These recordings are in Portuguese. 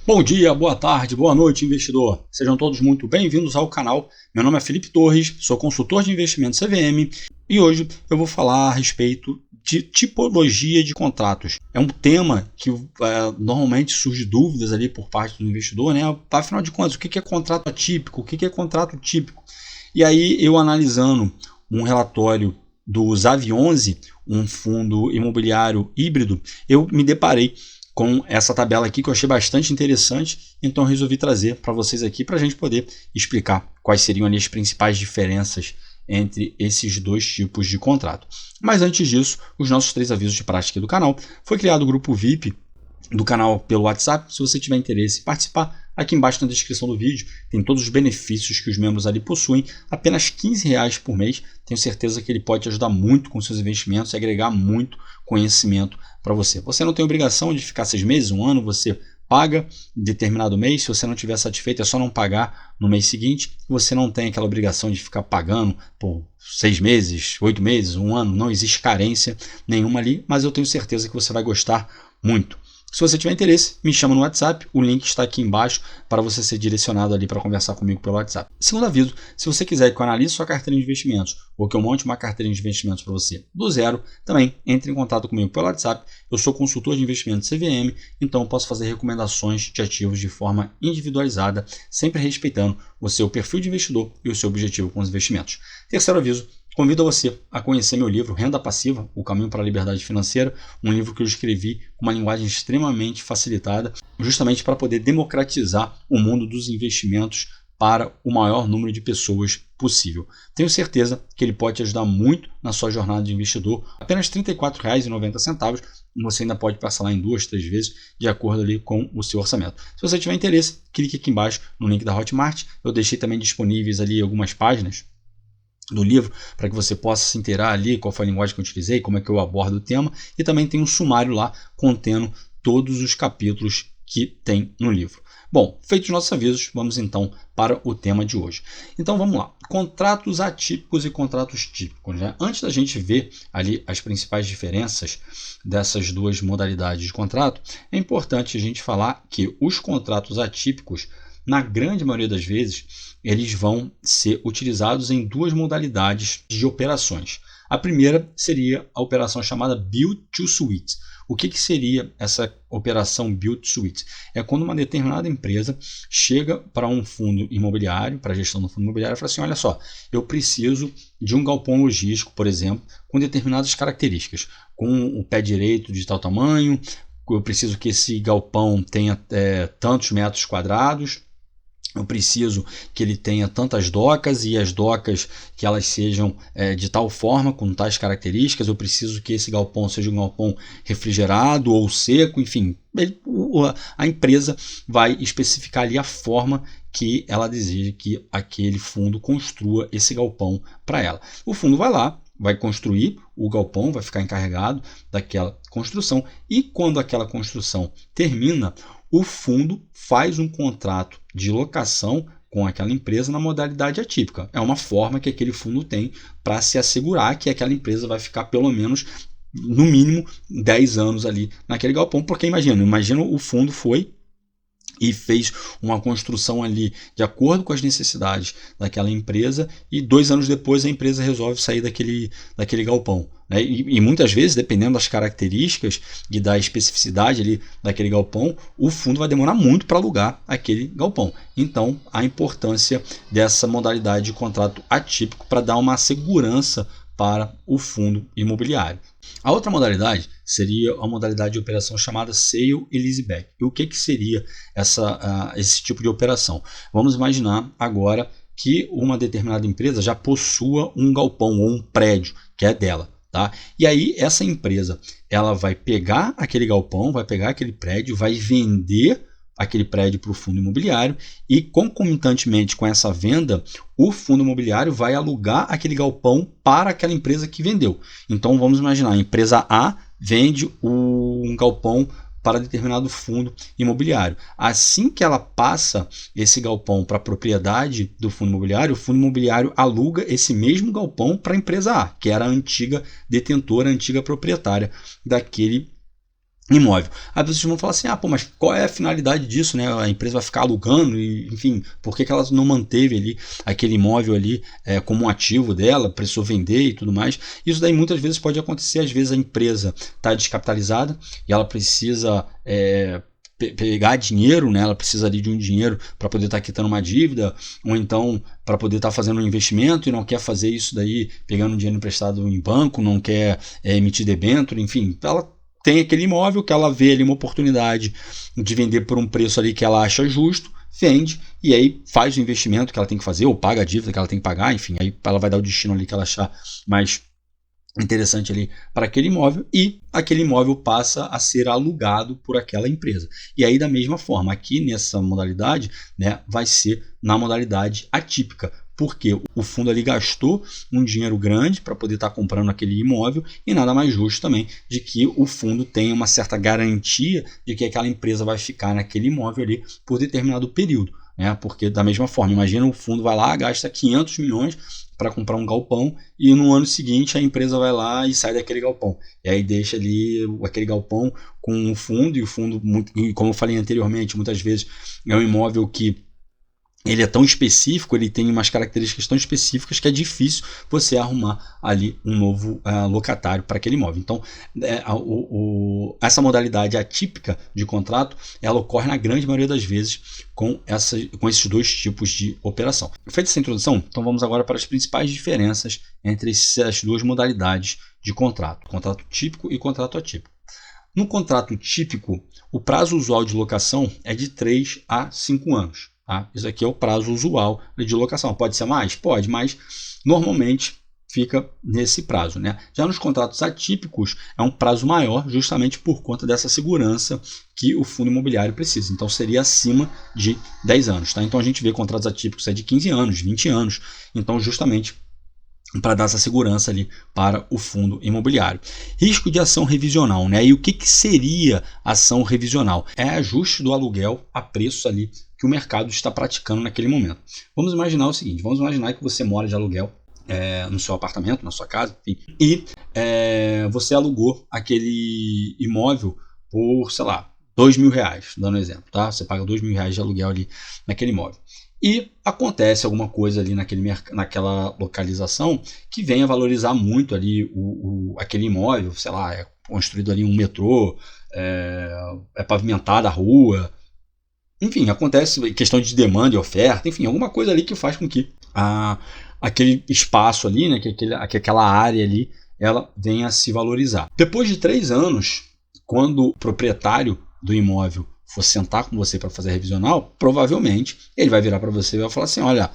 Bom dia, boa tarde, boa noite, investidor. Sejam todos muito bem-vindos ao canal. Meu nome é Felipe Torres, sou consultor de investimento CVM e hoje eu vou falar a respeito de tipologia de contratos. É um tema que normalmente surge dúvidas ali por parte do investidor, né? Afinal de contas, o que é contrato atípico? O que é contrato típico? E aí eu analisando um relatório do Zav11, um fundo imobiliário híbrido, eu me deparei com essa tabela aqui que eu achei bastante interessante, então eu resolvi trazer para vocês aqui para a gente poder explicar quais seriam ali as principais diferenças entre esses dois tipos de contrato. Mas antes disso, os nossos 3 avisos de prática do canal. Foi criado o grupo VIP do canal pelo WhatsApp. Se você tiver interesse em participar, aqui embaixo na descrição do vídeo tem todos os benefícios que os membros ali possuem, apenas R$15 por mês. Tenho certeza que ele pode te ajudar muito com seus investimentos e agregar muito conhecimento para você. Você não tem obrigação de ficar 6 meses, um ano, você paga em determinado mês. Se você não estiver satisfeito, é só não pagar no mês seguinte. Você não tem aquela obrigação de ficar pagando por 6 meses, 8 meses, um ano. Não existe carência nenhuma ali, mas eu tenho certeza que você vai gostar muito. Se você tiver interesse, me chama no WhatsApp, o link está aqui embaixo para você ser direcionado ali para conversar comigo pelo WhatsApp. Segundo aviso, se você quiser que eu analise sua carteira de investimentos ou que eu monte uma carteira de investimentos para você do zero, também entre em contato comigo pelo WhatsApp. Eu sou consultor de investimentos CVM, então eu posso fazer recomendações de ativos de forma individualizada, sempre respeitando o seu perfil de investidor e o seu objetivo com os investimentos. Terceiro aviso, convido você a conhecer meu livro Renda Passiva, O Caminho para a Liberdade Financeira, um livro que eu escrevi com uma linguagem extremamente facilitada, justamente para poder democratizar o mundo dos investimentos para o maior número de pessoas possível. Tenho certeza que ele pode te ajudar muito na sua jornada de investidor. Apenas R$ 34,90, você ainda pode parcelar em 2, 3 vezes, de acordo ali com o seu orçamento. Se você tiver interesse, clique aqui embaixo no link da Hotmart. Eu deixei também disponíveis ali algumas páginas do livro para que você possa se inteirar ali qual foi a linguagem que eu utilizei, como é que eu abordo o tema, e também tem um sumário lá contendo todos os capítulos que tem no livro. Bom, feitos os nossos avisos, vamos então para o tema de hoje. Então vamos lá, contratos atípicos e contratos típicos, né? Antes da gente ver ali as principais diferenças dessas duas modalidades de contrato, é importante a gente falar que os contratos atípicos, na grande maioria das vezes, eles vão ser utilizados em 2 modalidades de operações. A primeira seria a operação chamada Build to Suit. O que seria essa operação Build to Suit? É quando uma determinada empresa chega para um fundo imobiliário, para a gestão do fundo imobiliário, e fala assim, olha só, eu preciso de um galpão logístico, por exemplo, com determinadas características, com o pé direito de tal tamanho, eu preciso que esse galpão tenha tantos metros quadrados, eu preciso que ele tenha tantas docas e as docas que elas sejam de tal forma, com tais características. Eu preciso que esse galpão seja um galpão refrigerado ou seco, enfim. A empresa vai especificar ali a forma que ela deseja que aquele fundo construa esse galpão para ela. O fundo vai lá, vai construir o galpão, vai ficar encarregado daquela construção e quando aquela construção termina, o fundo faz um contrato de locação com aquela empresa na modalidade atípica. É uma forma que aquele fundo tem para se assegurar que aquela empresa vai ficar pelo menos, no mínimo, 10 anos ali naquele galpão, porque imagina o fundo foi e fez uma construção ali de acordo com as necessidades daquela empresa e 2 anos depois a empresa resolve sair daquele galpão. Né? E muitas vezes, dependendo das características e da especificidade ali daquele galpão, o fundo vai demorar muito para alugar aquele galpão. Então, a importância dessa modalidade de contrato atípico para dar uma segurança para o fundo imobiliário. A outra modalidade seria a modalidade de operação chamada Sale e Leaseback. E o que seria esse tipo de operação? Vamos imaginar agora que uma determinada empresa já possua um galpão ou um prédio que é dela. Tá? E aí essa empresa ela vai pegar aquele galpão, vai pegar aquele prédio, vai vender aquele prédio para o fundo imobiliário e concomitantemente com essa venda, o fundo imobiliário vai alugar aquele galpão para aquela empresa que vendeu. Então vamos imaginar, a empresa A vende um galpão para determinado fundo imobiliário. Assim que ela passa esse galpão para a propriedade do fundo imobiliário, o fundo imobiliário aluga esse mesmo galpão para a empresa A, que era a antiga detentora, a antiga proprietária daquele imóvel. Aí vocês vão falar assim, pô, mas qual é a finalidade disso, né? A empresa vai ficar alugando, e, enfim, por que ela não manteve ali aquele imóvel ali como um ativo dela, precisou vender e tudo mais? Isso daí muitas vezes pode acontecer, às vezes a empresa está descapitalizada e ela precisa pegar dinheiro, né? Ela precisa ali de um dinheiro para poder estar quitando uma dívida, ou então para poder estar fazendo um investimento e não quer fazer isso daí pegando dinheiro emprestado em banco, não quer emitir debênture, enfim, ela tem aquele imóvel que ela vê ali uma oportunidade de vender por um preço ali que ela acha justo, vende e aí faz o investimento que ela tem que fazer ou paga a dívida que ela tem que pagar, enfim, aí ela vai dar o destino ali que ela achar mais interessante ali para aquele imóvel e aquele imóvel passa a ser alugado por aquela empresa. E aí da mesma forma, aqui nessa modalidade, né, vai ser na modalidade atípica, porque o fundo ali gastou um dinheiro grande para poder estar comprando aquele imóvel e nada mais justo também de que o fundo tenha uma certa garantia de que aquela empresa vai ficar naquele imóvel ali por determinado período, né? Porque da mesma forma, imagina o fundo vai lá, gasta 500 milhões para comprar um galpão e no ano seguinte a empresa vai lá e sai daquele galpão. E aí deixa ali aquele galpão com o fundo, e o fundo, como eu falei anteriormente, muitas vezes é um imóvel que ele é tão específico, ele tem umas características tão específicas que é difícil você arrumar ali um novo locatário para aquele imóvel. Então, essa modalidade atípica de contrato, ela ocorre na grande maioria das vezes com esses dois tipos de operação. Feita essa introdução, então vamos agora para as principais diferenças entre essas duas modalidades de contrato. Contrato típico e contrato atípico. No contrato típico, o prazo usual de locação é de 3 a 5 anos. Tá? Isso aqui é o prazo usual de locação. Pode ser mais? Pode, mas normalmente fica nesse prazo, né? Já nos contratos atípicos é um prazo maior justamente por conta dessa segurança que o fundo imobiliário precisa. Então seria acima de 10 anos. Tá? Então a gente vê contratos atípicos de 15 anos, 20 anos. Então justamente para dar essa segurança ali para o fundo imobiliário. Risco de ação revisional, né? E o que seria ação revisional? É ajuste do aluguel a preço ali que o mercado está praticando naquele momento. Vamos imaginar o seguinte, vamos imaginar que você mora de aluguel no seu apartamento, na sua casa, enfim, e você alugou aquele imóvel por, sei lá, R$2.000, dando um exemplo, tá? Você paga R$2.000 de aluguel ali naquele imóvel. E acontece alguma coisa ali naquela localização que venha valorizar muito ali aquele imóvel, sei lá, é construído ali um metrô, é pavimentada a rua, enfim, acontece questão de demanda e oferta, enfim, alguma coisa ali que faz com que aquele espaço ali, né, que aquela área ali, ela venha a se valorizar. Depois de 3 anos, quando o proprietário do imóvel for sentar com você para fazer a revisional, provavelmente ele vai virar para você e vai falar assim, olha,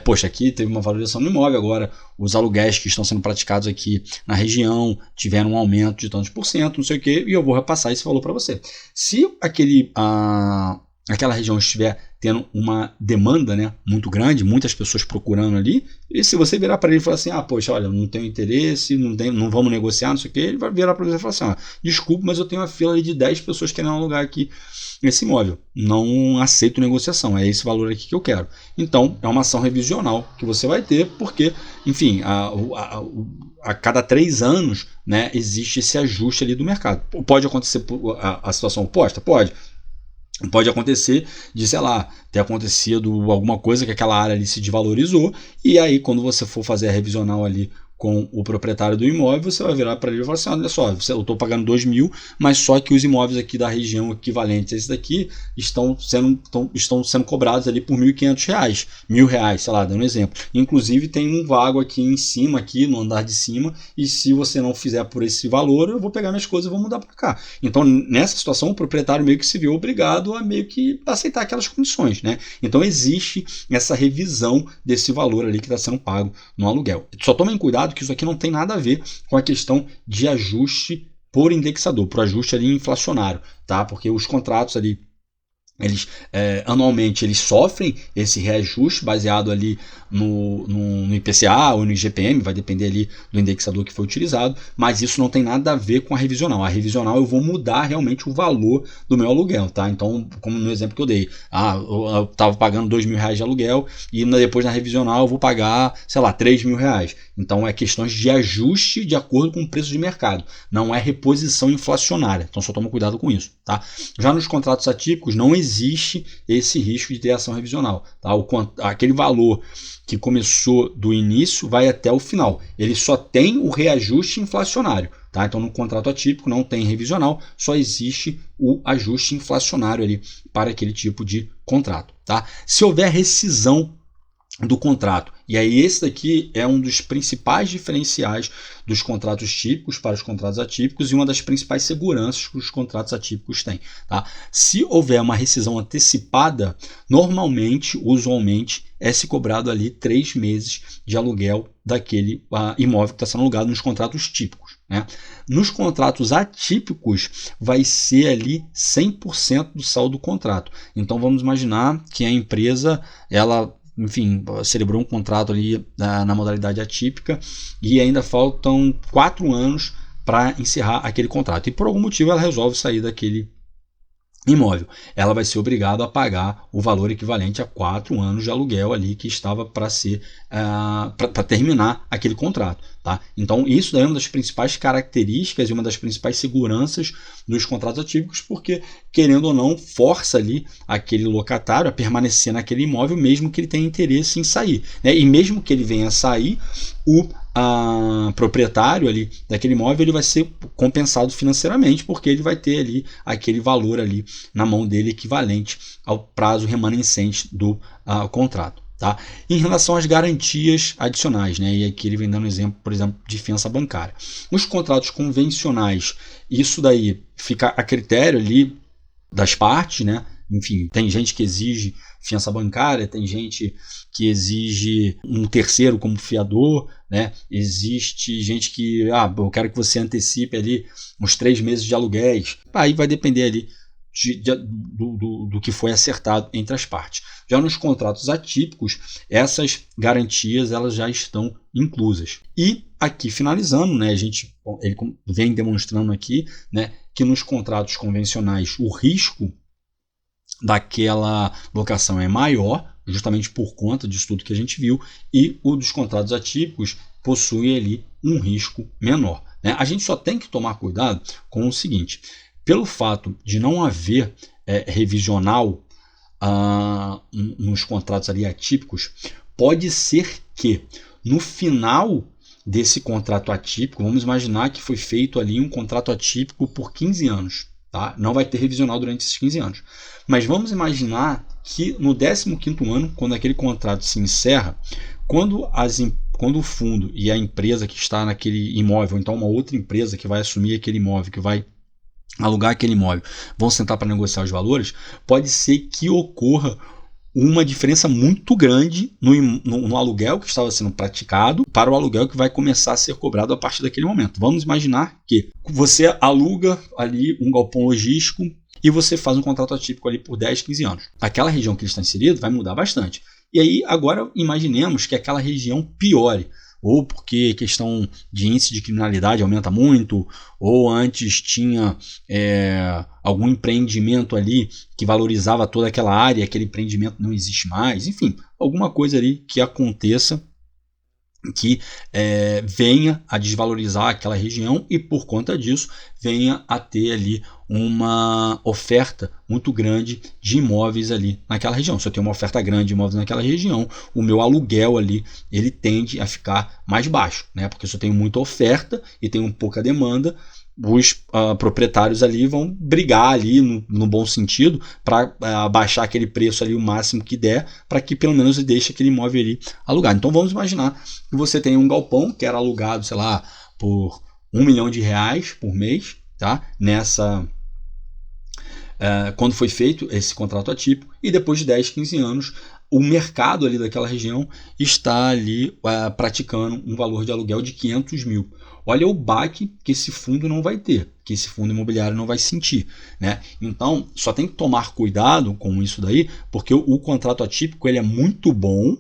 poxa, aqui teve uma valorização no imóvel, agora os aluguéis que estão sendo praticados aqui na região tiveram um aumento de tantos por cento, não sei o que, e eu vou repassar esse valor para você. Se aquela região estiver tendo uma demanda, né, muito grande, muitas pessoas procurando ali, e se você virar para ele e falar assim, poxa, olha, não tenho interesse, não vamos negociar, não sei o que, ele vai virar para você e falar assim, desculpa, mas eu tenho uma fila ali de 10 pessoas querendo alugar aqui esse imóvel, não aceito negociação, é esse valor aqui que eu quero. Então, é uma ação revisional que você vai ter, porque, enfim, a cada 3 anos, né, existe esse ajuste ali do mercado. Pode acontecer a situação oposta? Pode acontecer de, sei lá, ter acontecido alguma coisa que aquela área ali se desvalorizou, e aí quando você for fazer a revisional ali com o proprietário do imóvel, você vai virar para ele e falar assim, olha só, eu estou pagando 2.000, mas só que os imóveis aqui da região equivalentes a esse daqui estão sendo cobrados ali por R$1.500, R$1.000, sei lá, dando um exemplo. Inclusive tem um vago aqui em cima, aqui no andar de cima, e se você não fizer por esse valor, eu vou pegar minhas coisas e vou mudar para cá. Então, nessa situação, o proprietário meio que se viu obrigado a meio que aceitar aquelas condições, né? Então, existe essa revisão desse valor ali que está sendo pago no aluguel. Só tomem cuidado que isso aqui não tem nada a ver com a questão de ajuste por indexador, por ajuste ali inflacionário, tá? Porque os contratos ali Eles anualmente eles sofrem esse reajuste baseado ali no IPCA ou no IGPM, vai depender ali do indexador que foi utilizado, mas isso não tem nada a ver com a revisional. A revisional eu vou mudar realmente o valor do meu aluguel, tá? Então, como no exemplo que eu dei, eu estava pagando R$2.000 de aluguel e depois na revisional eu vou pagar, sei lá, R$3.000. Então é questões de ajuste de acordo com o preço de mercado, não é reposição inflacionária. Então só toma cuidado com isso, tá? Já nos contratos atípicos não existe esse risco de ter ação revisional, tá? Aquele valor que começou do início vai até o final. Ele só tem o reajuste inflacionário, tá? Então no contrato atípico não tem revisional, só existe o ajuste inflacionário ali para aquele tipo de contrato, tá? Se houver rescisão do contrato, e aí esse daqui é um dos principais diferenciais dos contratos típicos para os contratos atípicos e uma das principais seguranças que os contratos atípicos têm, tá? Se houver uma rescisão antecipada, normalmente, usualmente, é se cobrado ali 3 meses de aluguel daquele imóvel que está sendo alugado nos contratos típicos, né? Nos contratos atípicos vai ser ali 100% do saldo do contrato. Então vamos imaginar que a empresa, ela celebrou um contrato ali na modalidade atípica e ainda faltam 4 anos para encerrar aquele contrato. E por algum motivo ela resolve sair daquele imóvel. Ela vai ser obrigada a pagar o valor equivalente a 4 anos de aluguel ali que estava para ser para terminar aquele contrato, tá? Então isso é uma das principais características e uma das principais seguranças dos contratos atípicos, porque querendo ou não força ali aquele locatário a permanecer naquele imóvel mesmo que ele tenha interesse em sair, né? E mesmo que ele venha a sair, o proprietário ali daquele imóvel ele vai ser compensado financeiramente, porque ele vai ter ali aquele valor ali na mão dele equivalente ao prazo remanescente do contrato, tá? Em relação às garantias adicionais, né? E aqui ele vem dando exemplo, por exemplo, de fiança bancária. Os contratos convencionais, isso daí fica a critério ali das partes, né? Enfim, tem gente que exige fiança bancária, tem gente que exige um terceiro como fiador, né? Existe gente que, eu quero que você antecipe ali uns 3 meses de aluguéis. Aí vai depender ali do que foi acertado entre as partes. Já nos contratos atípicos, essas garantias elas já estão inclusas. E aqui finalizando, né, ele vem demonstrando aqui, né, que nos contratos convencionais o risco daquela locação é maior, justamente por conta disso tudo que a gente viu, e o dos contratos atípicos possui ali um risco menor, né? A gente só tem que tomar cuidado com o seguinte: pelo fato de não haver revisional nos contratos ali atípicos, pode ser que no final desse contrato atípico, vamos imaginar que foi feito ali um contrato atípico por 15 anos. Tá? Não vai ter revisional durante esses 15 anos. Mas vamos imaginar que no 15º ano, quando aquele contrato se encerra, quando o fundo e a empresa que está naquele imóvel, então uma outra empresa que vai assumir aquele imóvel, que vai alugar aquele imóvel, vão sentar para negociar os valores, pode ser que ocorra uma diferença muito grande no aluguel que estava sendo praticado para o aluguel que vai começar a ser cobrado a partir daquele momento. Vamos imaginar que você aluga ali um galpão logístico e você faz um contrato atípico ali por 10, 15 anos. Aquela região que ele está inserido vai mudar bastante. E aí agora imaginemos que aquela região piore, ou porque questão de índice de criminalidade aumenta muito, ou antes tinha algum empreendimento ali que valorizava toda aquela área, aquele empreendimento não existe mais, enfim, alguma coisa ali que aconteça que venha a desvalorizar aquela região e por conta disso venha a ter ali uma oferta muito grande de imóveis ali naquela região. Se eu tenho uma oferta grande de imóveis naquela região, o meu aluguel ali ele tende a ficar mais baixo, né? Porque se eu tenho muita oferta e tenho pouca demanda, os proprietários ali vão brigar ali no bom sentido para baixar aquele preço ali o máximo que der, para que pelo menos deixe aquele imóvel ali alugado. Então vamos imaginar que você tem um galpão que era alugado, sei lá, por R$1 milhão por mês, tá? quando foi feito esse contrato atípico, e depois de 10, 15 anos, o mercado ali daquela região está ali praticando um valor de aluguel de 500 mil. Olha o baque que esse fundo não vai ter, que esse fundo imobiliário não vai sentir, né? Então, só tem que tomar cuidado com isso daí, porque o contrato atípico ele é muito bom,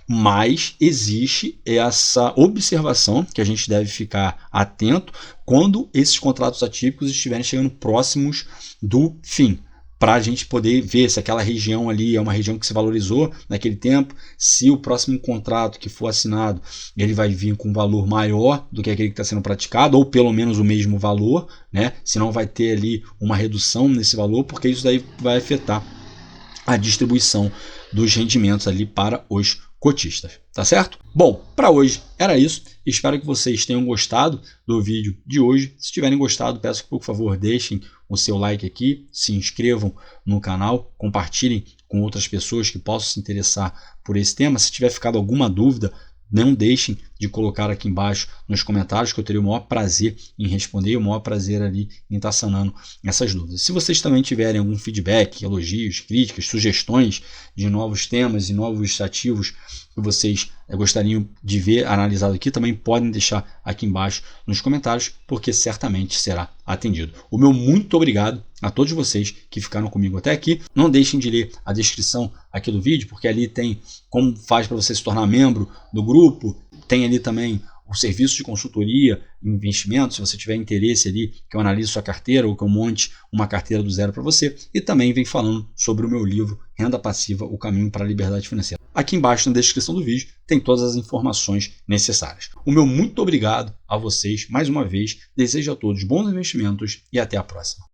mas existe essa observação que a gente deve ficar atento quando esses contratos atípicos estiverem chegando próximos do fim, para a gente poder ver se aquela região ali é uma região que se valorizou naquele tempo, se o próximo contrato que for assinado ele vai vir com um valor maior do que aquele que está sendo praticado, ou pelo menos o mesmo valor, né? Se não vai ter ali uma redução nesse valor, porque isso daí vai afetar a distribuição dos rendimentos ali para os cotistas, tá certo? Bom, para hoje era isso. Espero que vocês tenham gostado do vídeo de hoje. Se tiverem gostado, peço que, por favor, deixem o seu like aqui, se inscrevam no canal, compartilhem com outras pessoas que possam se interessar por esse tema. Se tiver ficado alguma dúvida, não deixem de colocar aqui embaixo nos comentários, que eu teria o maior prazer em responder, o maior prazer ali em estar sanando essas dúvidas. Se vocês também tiverem algum feedback, elogios, críticas, sugestões de novos temas e novos ativos que vocês gostariam de ver analisado aqui, também podem deixar aqui embaixo nos comentários, porque certamente será atendido. O meu muito obrigado a todos vocês que ficaram comigo até aqui. Não deixem de ler a descrição aqui do vídeo, porque ali tem como faz para você se tornar membro do grupo, tem ali também o serviço de consultoria em investimentos, se você tiver interesse ali que eu analise sua carteira ou que eu monte uma carteira do zero para você, e também vem falando sobre o meu livro Renda Passiva, o caminho para a liberdade financeira. Aqui embaixo na descrição do vídeo tem todas as informações necessárias. O meu muito obrigado a vocês mais uma vez, desejo a todos bons investimentos e até a próxima.